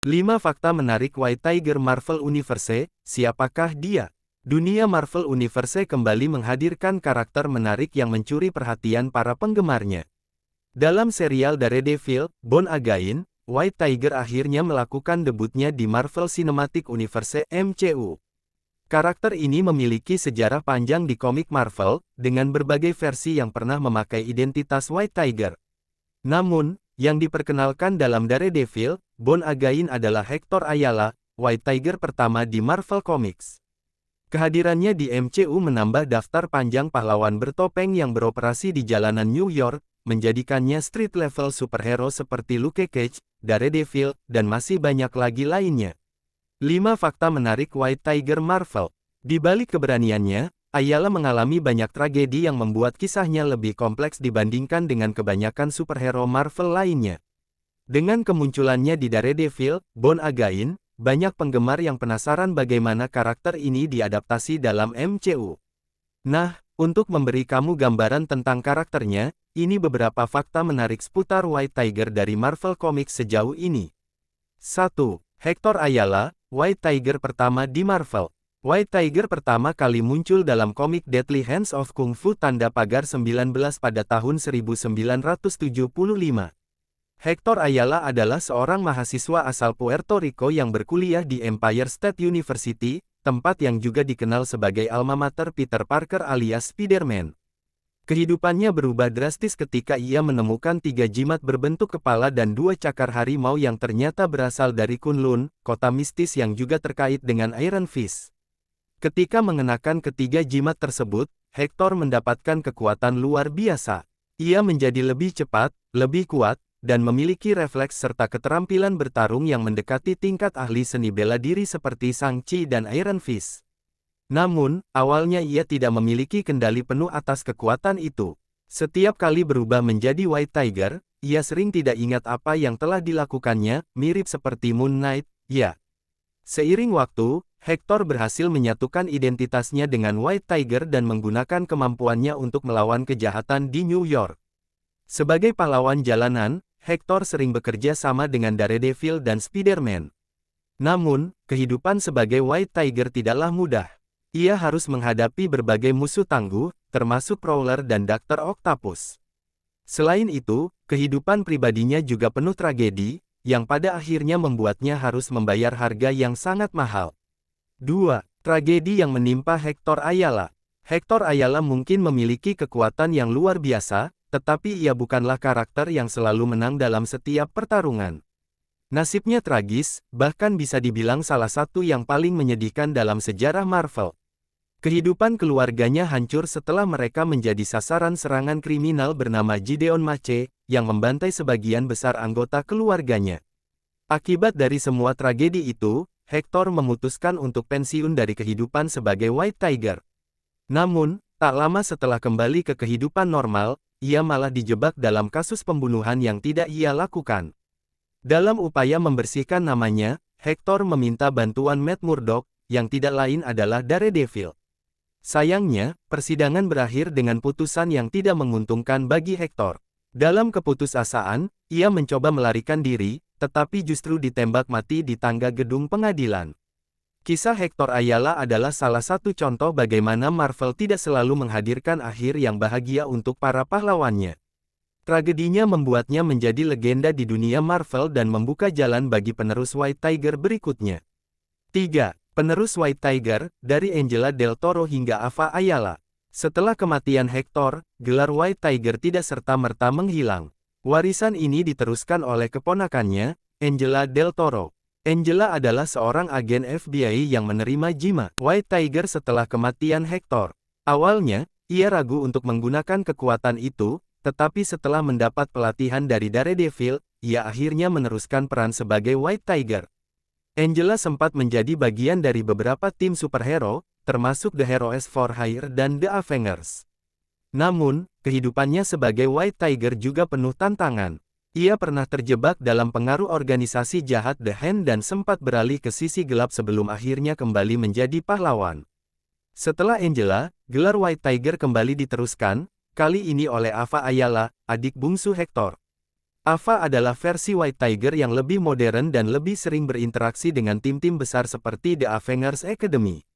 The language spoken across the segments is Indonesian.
5 fakta menarik White Tiger Marvel Universe, siapakah dia? Dunia Marvel Universe kembali menghadirkan karakter menarik yang mencuri perhatian para penggemarnya. Dalam serial Daredevil, Born Again, White Tiger akhirnya melakukan debutnya di Marvel Cinematic Universe (MCU). Karakter ini memiliki sejarah panjang di komik Marvel, dengan berbagai versi yang pernah memakai identitas White Tiger. Namun, yang diperkenalkan dalam Daredevil, Born Again adalah Hector Ayala, White Tiger pertama di Marvel Comics. Kehadirannya di MCU menambah daftar panjang pahlawan bertopeng yang beroperasi di jalanan New York, menjadikannya street-level superhero seperti Luke Cage, Daredevil, dan masih banyak lagi lainnya. 5 fakta menarik White Tiger Marvel. Di balik keberaniannya, Ayala mengalami banyak tragedi yang membuat kisahnya lebih kompleks dibandingkan dengan kebanyakan superhero Marvel lainnya. Dengan kemunculannya di Daredevil, Born Again, banyak penggemar yang penasaran bagaimana karakter ini diadaptasi dalam MCU. Nah, untuk memberi kamu gambaran tentang karakternya, ini beberapa fakta menarik seputar White Tiger dari Marvel Comics sejauh ini. 1. Hector Ayala, White Tiger pertama di Marvel. White Tiger pertama kali muncul dalam komik Deadly Hands of Kung Fu Tanda Pagar 19 pada tahun 1975. Hector Ayala adalah seorang mahasiswa asal Puerto Rico yang berkuliah di Empire State University, tempat yang juga dikenal sebagai alma mater Peter Parker alias Spider-Man. Kehidupannya berubah drastis ketika ia menemukan 3 jimat berbentuk kepala dan 2 cakar harimau yang ternyata berasal dari Kunlun, kota mistis yang juga terkait dengan Iron Fist. Ketika mengenakan ketiga jimat tersebut, Hector mendapatkan kekuatan luar biasa. Ia menjadi lebih cepat, lebih kuat, dan memiliki refleks serta keterampilan bertarung yang mendekati tingkat ahli seni bela diri seperti Shang-Chi dan Iron Fist. Namun, awalnya ia tidak memiliki kendali penuh atas kekuatan itu. Setiap kali berubah menjadi White Tiger, ia sering tidak ingat apa yang telah dilakukannya, mirip seperti Moon Knight, ya. Seiring waktu, Hector berhasil menyatukan identitasnya dengan White Tiger dan menggunakan kemampuannya untuk melawan kejahatan di New York. Sebagai pahlawan jalanan, Hector sering bekerja sama dengan Daredevil dan Spider-Man. Namun, kehidupan sebagai White Tiger tidaklah mudah. Ia harus menghadapi berbagai musuh tangguh, termasuk Prowler dan Dr. Octopus. Selain itu, kehidupan pribadinya juga penuh tragedi, yang pada akhirnya membuatnya harus membayar harga yang sangat mahal. 2. Tragedi yang menimpa Hector Ayala. Hector Ayala mungkin memiliki kekuatan yang luar biasa, tetapi ia bukanlah karakter yang selalu menang dalam setiap pertarungan. Nasibnya tragis, bahkan bisa dibilang salah satu yang paling menyedihkan dalam sejarah Marvel. Kehidupan keluarganya hancur setelah mereka menjadi sasaran serangan kriminal bernama Gideon Mache, yang membantai sebagian besar anggota keluarganya. Akibat dari semua tragedi itu, Hector memutuskan untuk pensiun dari kehidupan sebagai White Tiger. Namun, tak lama setelah kembali ke kehidupan normal, ia malah dijebak dalam kasus pembunuhan yang tidak ia lakukan. Dalam upaya membersihkan namanya, Hector meminta bantuan Matt Murdock, yang tidak lain adalah Daredevil. Sayangnya, persidangan berakhir dengan putusan yang tidak menguntungkan bagi Hector. Dalam keputusasaan, ia mencoba melarikan diri, tetapi justru ditembak mati di tangga gedung pengadilan. Kisah Hector Ayala adalah salah satu contoh bagaimana Marvel tidak selalu menghadirkan akhir yang bahagia untuk para pahlawannya. Tragedinya membuatnya menjadi legenda di dunia Marvel dan membuka jalan bagi penerus White Tiger berikutnya. 3. Penerus White Tiger, dari Angela Del Toro hingga Ava Ayala. Setelah kematian Hector, gelar White Tiger tidak serta-merta menghilang. Warisan ini diteruskan oleh keponakannya, Angela Del Toro. Angela adalah seorang agen FBI yang menerima jimat White Tiger setelah kematian Hector. Awalnya, ia ragu untuk menggunakan kekuatan itu, tetapi setelah mendapat pelatihan dari Daredevil, ia akhirnya meneruskan peran sebagai White Tiger. Angela sempat menjadi bagian dari beberapa tim superhero, termasuk The Heroes for Hire dan The Avengers. Namun, kehidupannya sebagai White Tiger juga penuh tantangan. Ia pernah terjebak dalam pengaruh organisasi jahat The Hand dan sempat beralih ke sisi gelap sebelum akhirnya kembali menjadi pahlawan. Setelah Angela, gelar White Tiger kembali diteruskan, kali ini oleh Ava Ayala, adik bungsu Hector. Ava adalah versi White Tiger yang lebih modern dan lebih sering berinteraksi dengan tim-tim besar seperti The Avengers Academy.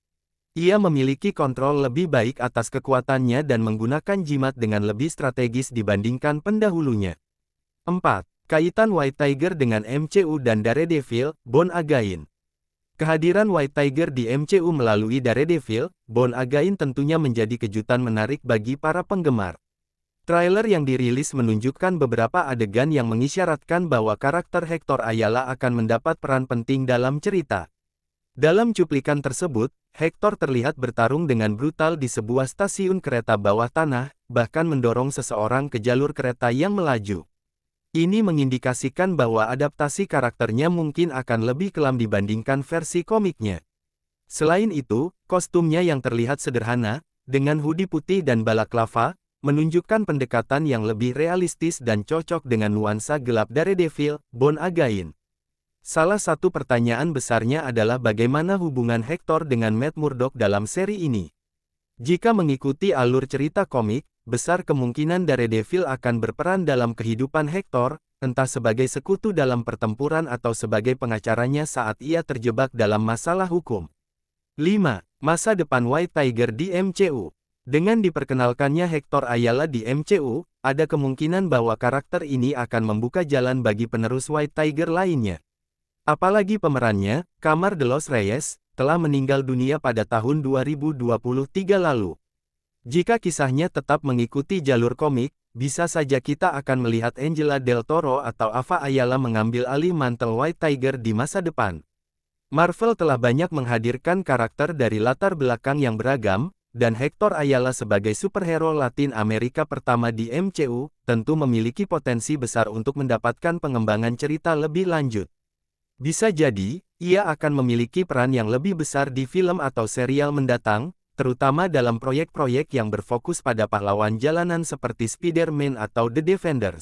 Ia memiliki kontrol lebih baik atas kekuatannya dan menggunakan jimat dengan lebih strategis dibandingkan pendahulunya. 4. Kaitan White Tiger dengan MCU dan Daredevil, Born Again. Kehadiran White Tiger di MCU melalui Daredevil, Born Again tentunya menjadi kejutan menarik bagi para penggemar. Trailer yang dirilis menunjukkan beberapa adegan yang mengisyaratkan bahwa karakter Hector Ayala akan mendapat peran penting dalam cerita. Dalam cuplikan tersebut, Hector terlihat bertarung dengan brutal di sebuah stasiun kereta bawah tanah, bahkan mendorong seseorang ke jalur kereta yang melaju. Ini mengindikasikan bahwa adaptasi karakternya mungkin akan lebih kelam dibandingkan versi komiknya. Selain itu, kostumnya yang terlihat sederhana, dengan hoodie putih dan balaklava, menunjukkan pendekatan yang lebih realistis dan cocok dengan nuansa gelap Daredevil, Born Again. Salah satu pertanyaan besarnya adalah bagaimana hubungan Hector dengan Matt Murdock dalam seri ini. Jika mengikuti alur cerita komik, besar kemungkinan Daredevil akan berperan dalam kehidupan Hector, entah sebagai sekutu dalam pertempuran atau sebagai pengacaranya saat ia terjebak dalam masalah hukum. 5. Masa depan White Tiger di MCU. Dengan diperkenalkannya Hector Ayala di MCU, ada kemungkinan bahwa karakter ini akan membuka jalan bagi penerus White Tiger lainnya. Apalagi pemerannya, Kamar de los Reyes, telah meninggal dunia pada tahun 2023 lalu. Jika kisahnya tetap mengikuti jalur komik, bisa saja kita akan melihat Angela Del Toro atau Ava Ayala mengambil alih mantel White Tiger di masa depan. Marvel telah banyak menghadirkan karakter dari latar belakang yang beragam, dan Hector Ayala sebagai superhero Latin Amerika pertama di MCU, tentu memiliki potensi besar untuk mendapatkan pengembangan cerita lebih lanjut. Bisa jadi, ia akan memiliki peran yang lebih besar di film atau serial mendatang, terutama dalam proyek-proyek yang berfokus pada pahlawan jalanan seperti Spider-Man atau The Defenders.